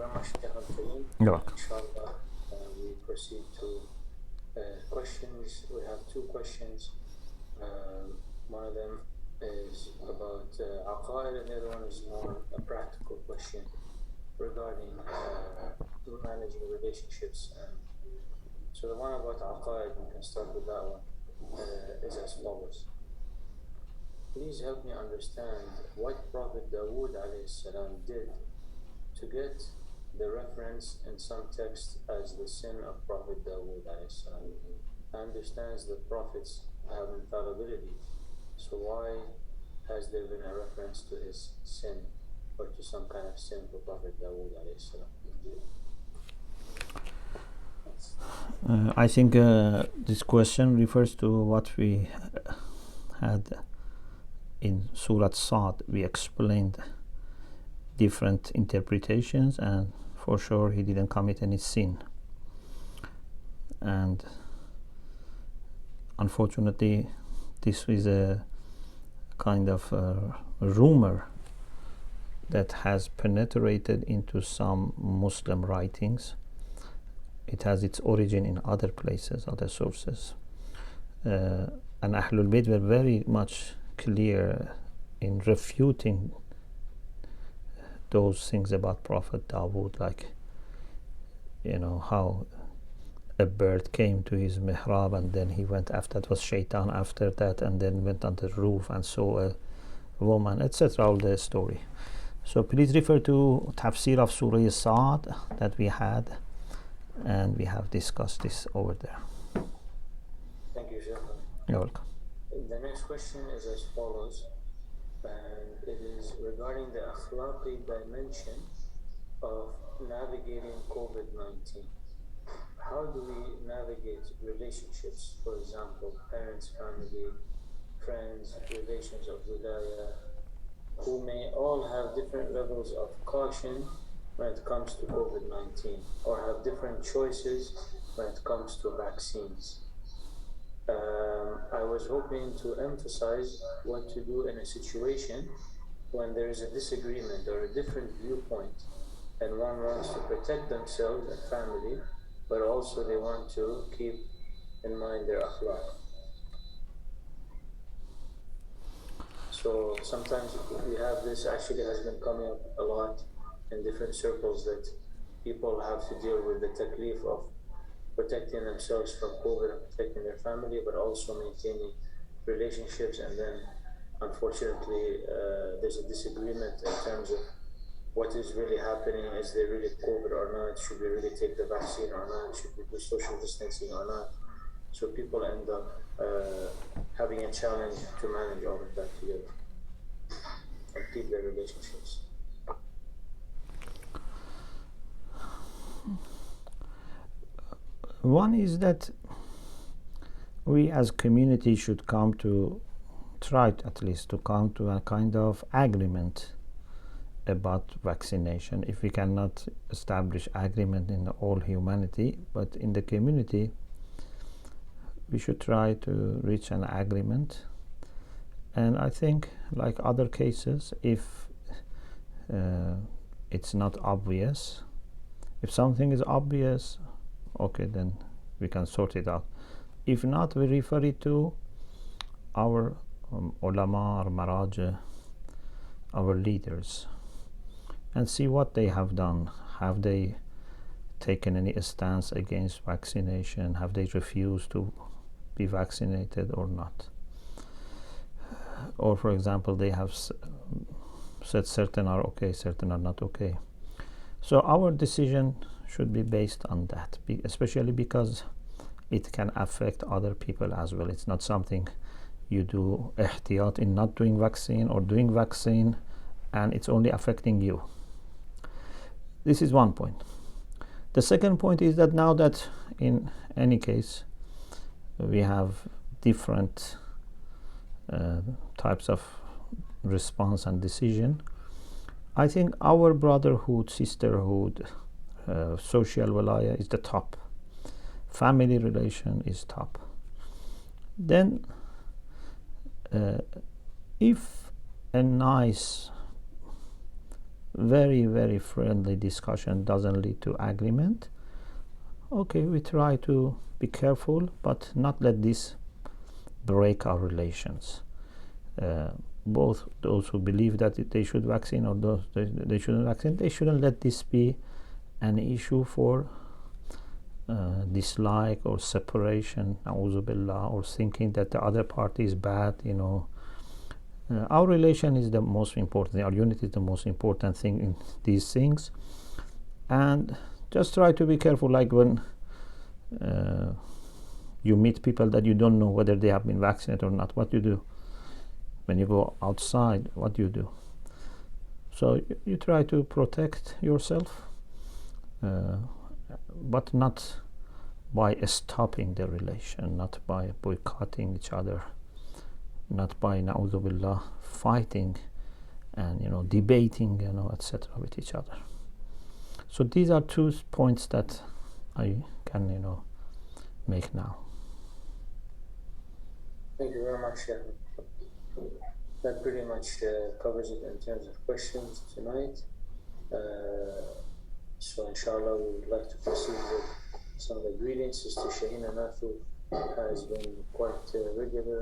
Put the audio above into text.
very much, Sheikh Al-Kareem. You're welcome. Inshallah, we proceed to questions. We have two questions. One of them is about aqaid, and the other one is more a practical question regarding managing relationships. So the one about aqaid, we can start with that one, is as follows. Please help me understand what Prophet Dawood ﷺ did to get the reference in some text as the sin of Prophet Dawood ﷺ. Understands that prophets have infallibility, so why has there been a reference to his sin or to some kind of sin for Prophet Dawood ﷺ? I think this question refers to what we had in Surah Sad. We explained different interpretations, and for sure he didn't commit any sin. And unfortunately, this is a kind of a rumor that has penetrated into some Muslim writings. It has its origin in other places, other sources. And Ahlul Bayt were very much clear in refuting those things about Prophet Dawood, like, how a bird came to his mihrab and then he went after, it was shaitan after that, and then went on the roof and saw a woman, etc. All the story. So please refer to Tafsir of Surah Sa'd that we had, and we have discussed this over there. Thank you, Sheikh. You're welcome. The next question is as follows, and it is regarding the akhlaqi dimension of navigating COVID-19. How do we navigate relationships, for example, parents, family, friends, relations of wilaya, who may all have different levels of caution when it comes to COVID-19, or have different choices when it comes to vaccines? I was hoping to emphasize what to do in a situation when there is a disagreement or a different viewpoint, and one wants to protect themselves and family, but also they want to keep in mind their akhlaq. So sometimes we have this, actually has been coming up a lot in different circles, that people have to deal with the taklif of protecting themselves from COVID and protecting their family, but also maintaining relationships. And then unfortunately there's a disagreement in terms of what is really happening. Is there really COVID or not? Should we really take the vaccine or not? Should we do social distancing or not? So people end up having a challenge to manage all of that together and keep their relationships. One is that we as community should try at least to come to a kind of agreement about vaccination. If we cannot establish agreement in all humanity, but in the community, we should try to reach an agreement. And I think, like other cases, if it's not obvious, if something is obvious, okay, then we can sort it out. If not, we refer it to our ulama or maraja, our leaders, and see what they have done. Have they taken any stance against vaccination? Have they refused to be vaccinated or not? Or, for example, they have said certain are okay, certain are not okay. So our decision should be based on that, especially because it can affect other people as well. It's not something you do ihtiyat in not doing vaccine or doing vaccine, and it's only affecting you. This is one point. The second point is that now that in any case we have different types of response and decision, I think our brotherhood, sisterhood, social walaya is the top. Family relation is top. Then if a nice very, very friendly discussion doesn't lead to agreement, okay, we try to be careful, but not let this break our relations. Both those who believe that they should vaccine or those they shouldn't vaccine, they shouldn't let this be an issue for dislike or separation, or thinking that the other party is bad, our relation is the most important, our unity is the most important thing in these things. And just try to be careful, like when you meet people that you don't know whether they have been vaccinated or not, what you do? When you go outside, what do you do? So you try to protect yourself, but not by stopping the relation, not by boycotting each other, not by, na'udhu billah, fighting and debating, etc. with each other. So these are two points that I can make now. Thank you very much. That pretty much covers it in terms of questions tonight. So inshallah we would like to proceed with some of the greetings. Sister Shahina Nathu has been quite regular